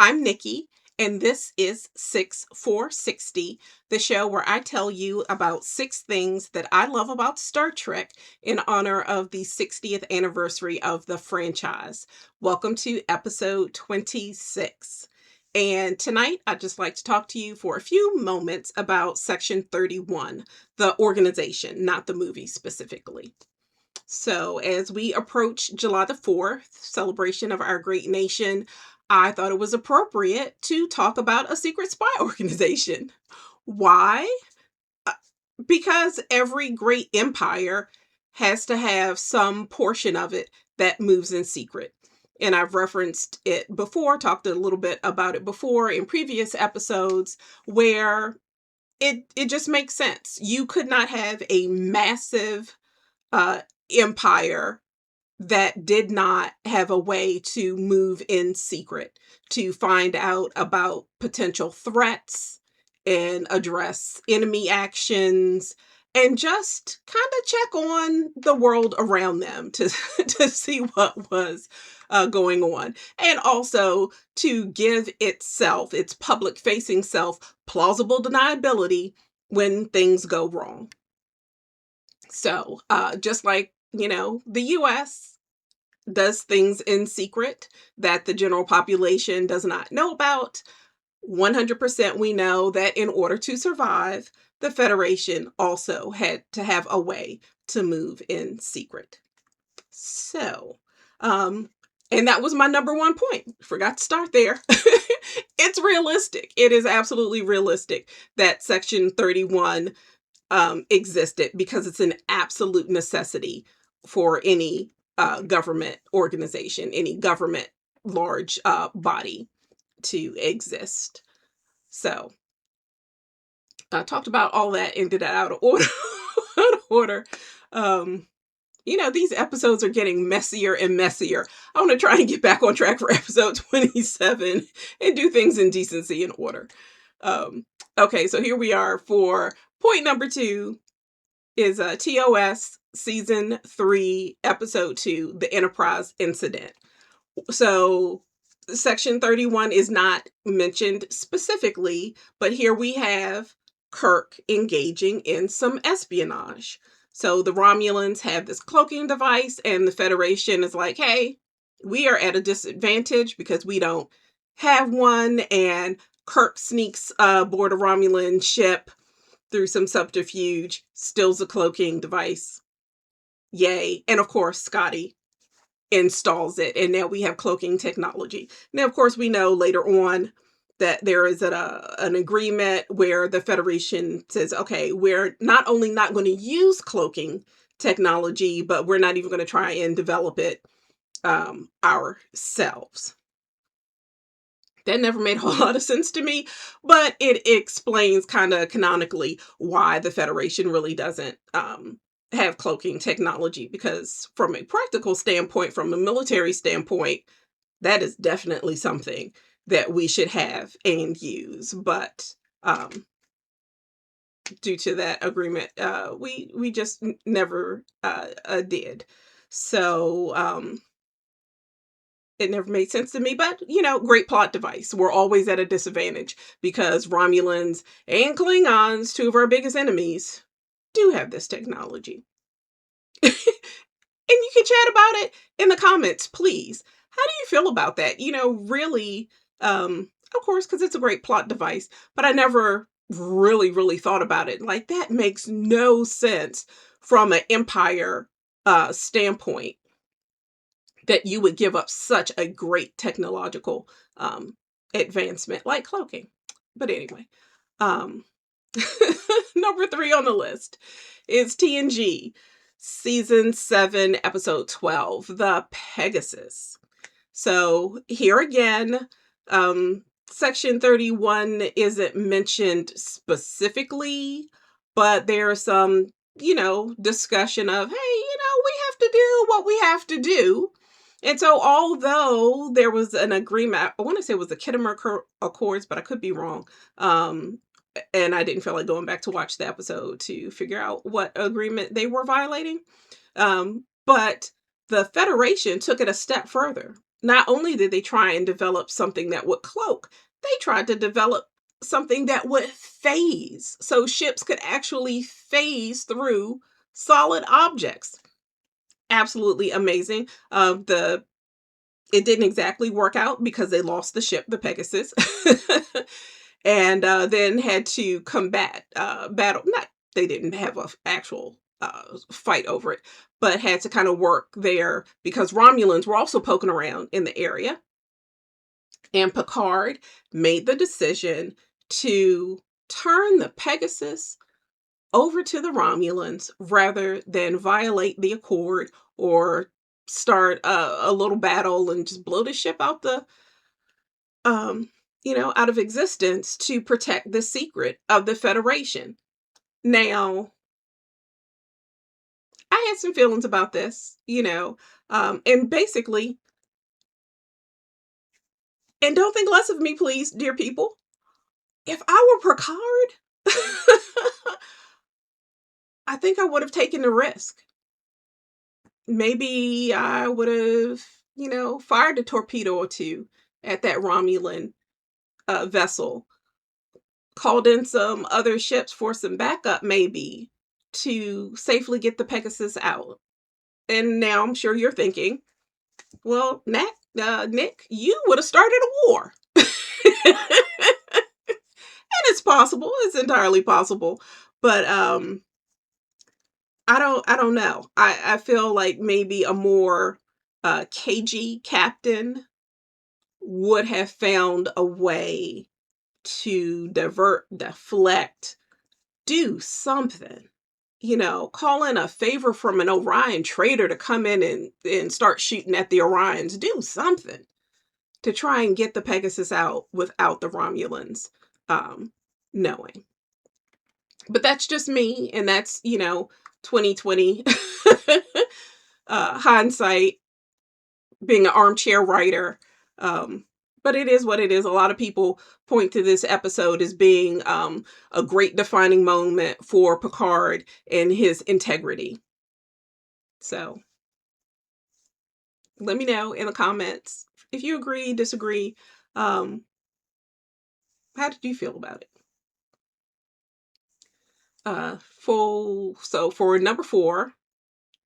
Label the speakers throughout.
Speaker 1: I'm Nikki, and this is 6460, the show where I tell you about 6 things that I love about Star Trek in honor of the 60th anniversary of the franchise. Welcome to episode 26. And tonight, I'd just like to talk to you for a few moments about Section 31, the organization, not the movie specifically. So, as we approach July the 4th, celebration of our great nation, I thought it was appropriate to talk about a secret spy organization. Why? Uh, Because every great empire has to have some portion of it that moves in secret. And I've referenced it before, talked a little bit about it before in previous episodes, where it just makes sense. You could not have a massive uh, empire that did not have a way to move in secret, to find out about potential threats and address enemy actions and just kind of check on the world around them to, to see what was going on. And also to give itself, its public facing self, plausible deniability when things go wrong. So, just like, the US does things in secret that the general population does not know about, 100% we know that in order to survive, the Federation also had to have a way to move in secret. So, and that was my number one point. Forgot to start there. It's realistic. It is absolutely realistic that Section 31 existed because it's an absolute necessity for any government organization, any government large body to exist. So I talked about all that and did that out of order. out of order. These episodes are getting messier and messier. I want to try and get back on track for episode 27 and do things in decency and order. Okay, so here we are for point number 2 is TOS season 3, episode 2, the Enterprise incident. So Section 31 is not mentioned specifically, but here we have Kirk engaging in some espionage. So the Romulans have this cloaking device, and the Federation is like, hey, we are at a disadvantage because we don't have one. And Kirk sneaks aboard a Romulan ship through some subterfuge, steals a cloaking device. Yay. And of course, Scotty installs it, and now we have cloaking technology. Now, of course, we know later on that there is an agreement where the Federation says, okay, we're not only not going to use cloaking technology, but we're not even going to try and develop it ourselves. That never made a whole lot of sense to me, but it explains kind of canonically why the Federation really doesn't have cloaking technology, because from a practical standpoint, from a military standpoint, that is definitely something that we should have and use. But due to that agreement, we just never did. So it never made sense to me, but great plot device. We're always at a disadvantage because Romulans and Klingons, 2 of our biggest enemies, do have this technology. And you can chat about it in the comments, please. How do you feel about that? Really, of course, because it's a great plot device, but I never really thought about it. Like, that makes no sense from an empire standpoint, that you would give up such a great technological advancement like cloaking. But anyway, number 3 on the list is TNG season 7, episode 12, the Pegasus. So here again, Section 31 isn't mentioned specifically, but there's some, discussion of, hey, we have to do what we have to do. And so although there was an agreement, I want to say it was the Khitomer Accords, but I could be wrong. And I didn't feel like going back to watch the episode to figure out what agreement they were violating. But the Federation took it a step further. not only did they try and develop something that would cloak, they tried to develop something that would phase, so ships could actually phase through solid objects. Absolutely amazing. The It didn't exactly work out because they lost the ship, the Pegasus, and then had to combat battle. Not They didn't have an actual fight over it, but had to kind of work there because Romulans were also poking around in the area. And Picard made the decision to turn the Pegasus over to the Romulans rather than violate the Accord or start a little battle and just blow the ship out the out of existence to protect the secret of the Federation. Now, I had some feelings about this, and basically, and don't think less of me, please, dear people. If I were Picard, I think I would have taken the risk. Maybe I would have, fired a torpedo or two at that Romulan vessel, called in some other ships for some backup, maybe, to safely get the Pegasus out. And now I'm sure you're thinking, well, Nick, you would have started a war. And it's possible. It's entirely possible. But I don't know. I feel like maybe a more cagey captain would have found a way to divert, deflect, do something. Call in a favor from an Orion trader to come in and start shooting at the Orions. Do something to try and get the Pegasus out without the Romulans knowing. But that's just me, and that's 2020 hindsight, being an armchair writer. But it is what it is. A lot of people point to this episode as being a great defining moment for Picard and his integrity. So let me know in the comments if you agree, disagree. How did you feel about it? So for number 4,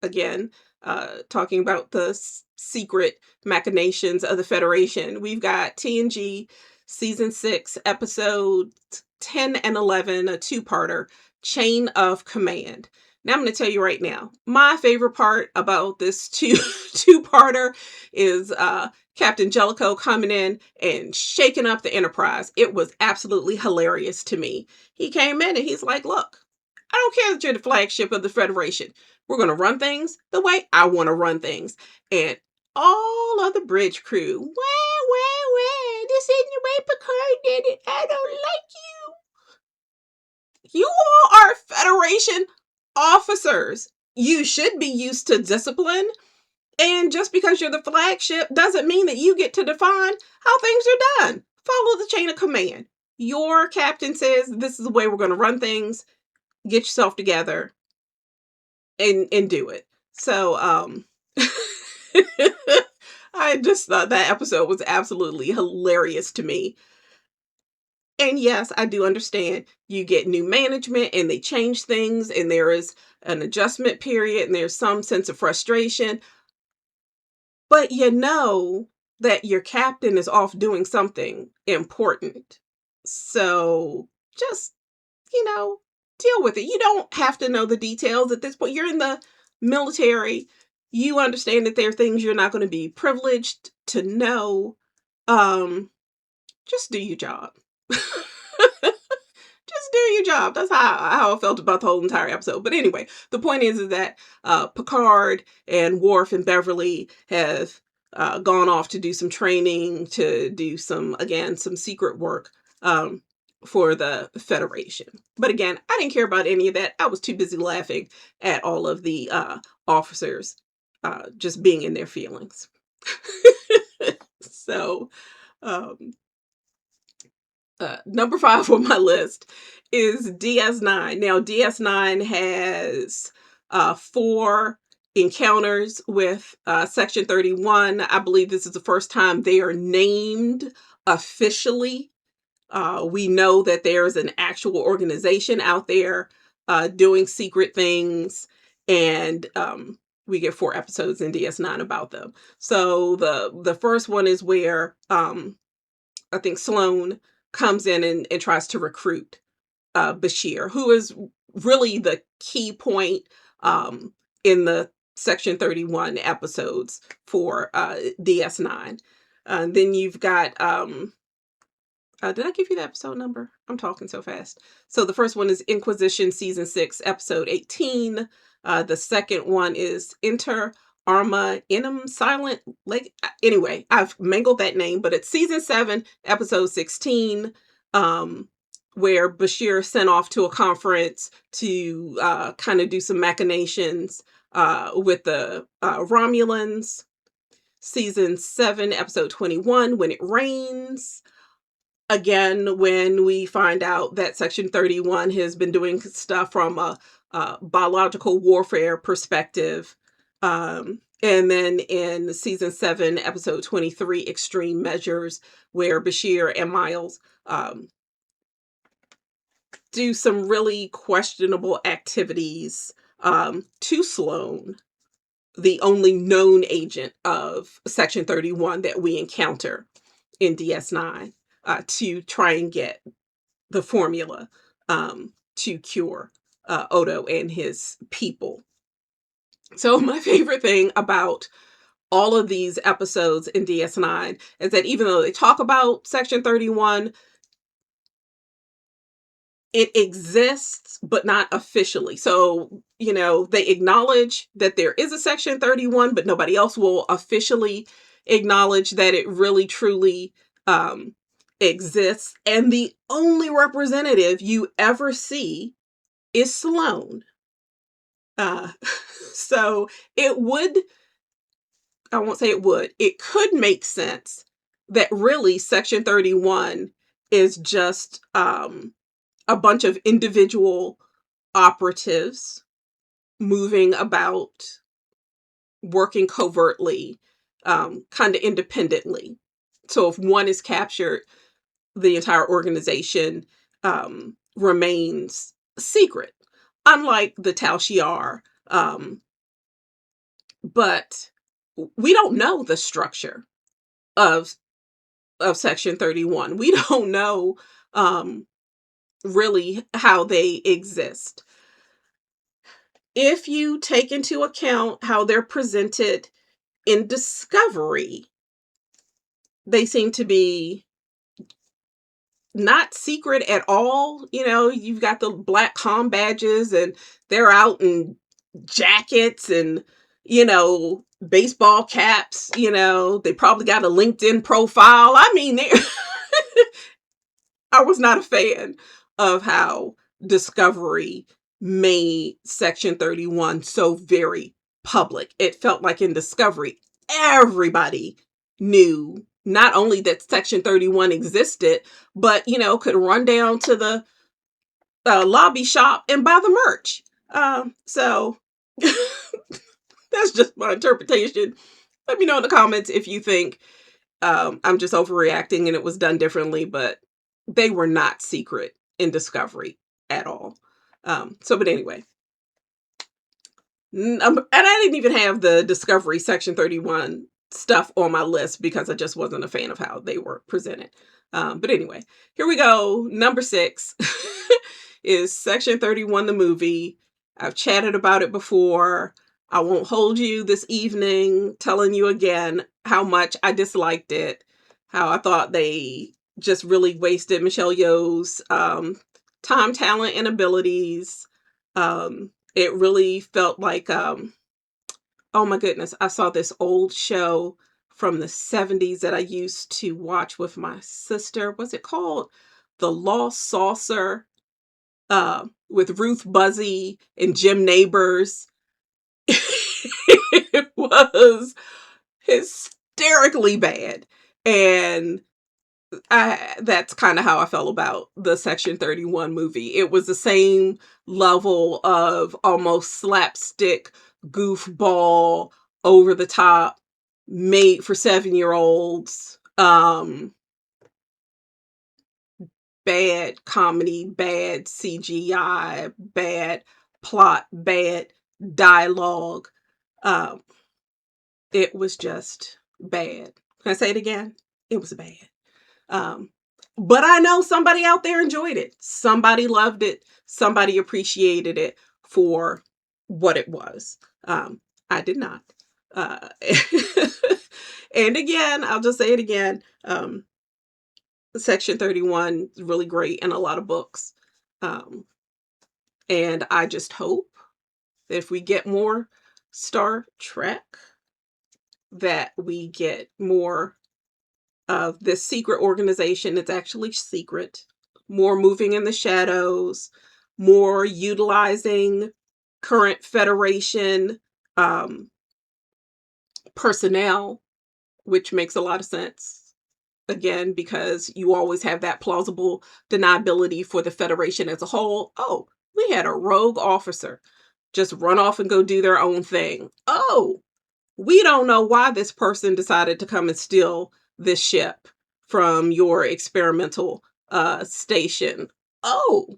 Speaker 1: again, talking about the secret machinations of the Federation, we've got TNG season 6 episodes 10 and 11, a 2-parter, Chain of Command. Now I'm going to tell you right now, my favorite part about this two-parter is Captain Jellicoe coming in and shaking up the Enterprise. It was absolutely hilarious to me. He came in and he's like, look, I don't care that you're the flagship of the Federation. We're going to run things the way I want to run things. And all of the bridge crew, well, this isn't the way Picard did it. I don't like you. You all are Federation officers. You should be used to discipline. And just because you're the flagship doesn't mean that you get to define how things are done. Follow the chain of command. Your captain says this is the way we're going to run things. Get yourself together and do it. So I just thought that episode was absolutely hilarious to me. And yes, I do understand you get new management and they change things and there is an adjustment period and there's some sense of frustration. But that your captain is off doing something important. So just, deal with it. You don't have to know the details at this point. You're in the military. You understand that there are things you're not going to be privileged to know. Just do your job. Just do your job. That's how I felt about the whole entire episode. But anyway, the point is that Picard and Worf and Beverly have gone off to do some training, to do some secret work for the Federation. But again, I didn't care about any of that. I was too busy laughing at all of the officers just being in their feelings. So, number 5 on my list is DS9. Now, DS9 has 4 encounters with Section 31. I believe this is the first time they are named officially. We know that there's an actual organization out there doing secret things, and we get 4 episodes in DS9 about them. So the first one is where I think Sloane comes in and tries to recruit Bashir, who is really the key point in the Section 31 episodes for DS9. Then you've got did I give you the episode number? I'm talking so fast. So the first one is Inquisition Season 6, Episode 18. The second one is Inter Arma Inum Silent Lake. Anyway, I've mangled that name, but it's Season 7, Episode 16, where Bashir sent off to a conference to kind of do some machinations with the Romulans. Season 7, Episode 21, When It Rains. Again, when we find out that Section 31 has been doing stuff from a biological warfare perspective. And then in Season 7, Episode 23, Extreme Measures, where Bashir and Miles do some really questionable activities to Sloane, the only known agent of Section 31 that we encounter in DS9. To try and get the formula to cure Odo and his people. So my favorite thing about all of these episodes in DS9 is that even though they talk about Section 31, it exists, but not officially. So, they acknowledge that there is a Section 31, but nobody else will officially acknowledge that it really, truly exists. And the only representative you ever see is Sloane. So it would, I won't say it would, it could make sense that really Section 31 is just a bunch of individual operatives moving about, working covertly, kind of independently. So if one is captured, the entire organization remains secret, unlike the Tal Shiar. But we don't know the structure of Section 31. We don't know really how they exist. If you take into account how they're presented in Discovery, they seem to be not secret at all. You've got the black comm badges and they're out in jackets and, baseball caps. They probably got a LinkedIn profile. I mean, I was not a fan of how Discovery made Section 31 so very public. It felt like in Discovery, everybody knew not only that Section 31 existed, but, could run down to the lobby shop and buy the merch. So that's just my interpretation. Let me know in the comments if you think I'm just overreacting and it was done differently, but they were not secret in Discovery at all. But anyway. And I didn't even have the Discovery Section 31 stuff on my list because I just wasn't a fan of how they were presented. But anyway, here we go. Number 6 is Section 31, the movie. I've chatted about it before. I won't hold you this evening telling you again how much I disliked it, how I thought they just really wasted Michelle Yeoh's time, talent, and abilities. It really felt like, oh my goodness, I saw this old show from the 70s that I used to watch with my sister. What's it called? The Lost Saucer, with Ruth Buzzy and Jim Nabors. It was hysterically bad. And that's kind of how I felt about the Section 31 movie. It was the same level of almost slapstick, goofball, over the top, made for 7-year-olds, bad comedy, bad CGI, bad plot, bad dialogue. Um, it was just bad. Can I say it again? It was bad. Um, but I know somebody out there enjoyed it. Somebody loved it. Somebody appreciated it for what it was. I did not. Uh, and again, I'll just say it again. Section 31 is really great in a lot of books. Um, and I just hope that if we get more Star Trek, that we get more of this secret organization. It's actually secret. More moving in the shadows, more utilizing current Federation personnel, which makes a lot of sense. Again, because you always have that plausible deniability for the Federation as a whole. Oh, we had a rogue officer just run off and go do their own thing. Oh, we don't know why this person decided to come and steal this ship from your experimental station. Oh,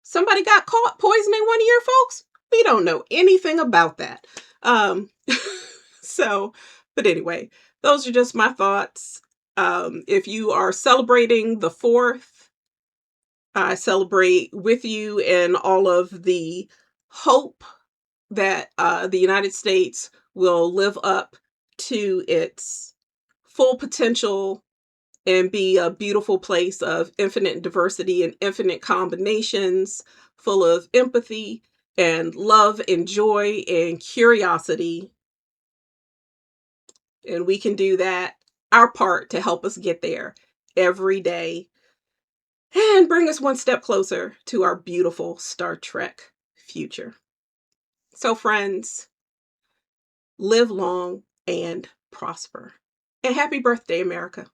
Speaker 1: somebody got caught poisoning one of your folks? We don't know anything about that. Um, so, but anyway, those are just my thoughts. If you are celebrating the 4th, I celebrate with you and all of the hope that the United States will live up to its full potential and be a beautiful place of infinite diversity and infinite combinations, full of empathy and love and joy and curiosity. And we can do that, our part, to help us get there every day and bring us one step closer to our beautiful Star Trek future. So, friends, live long and prosper. And happy birthday, America.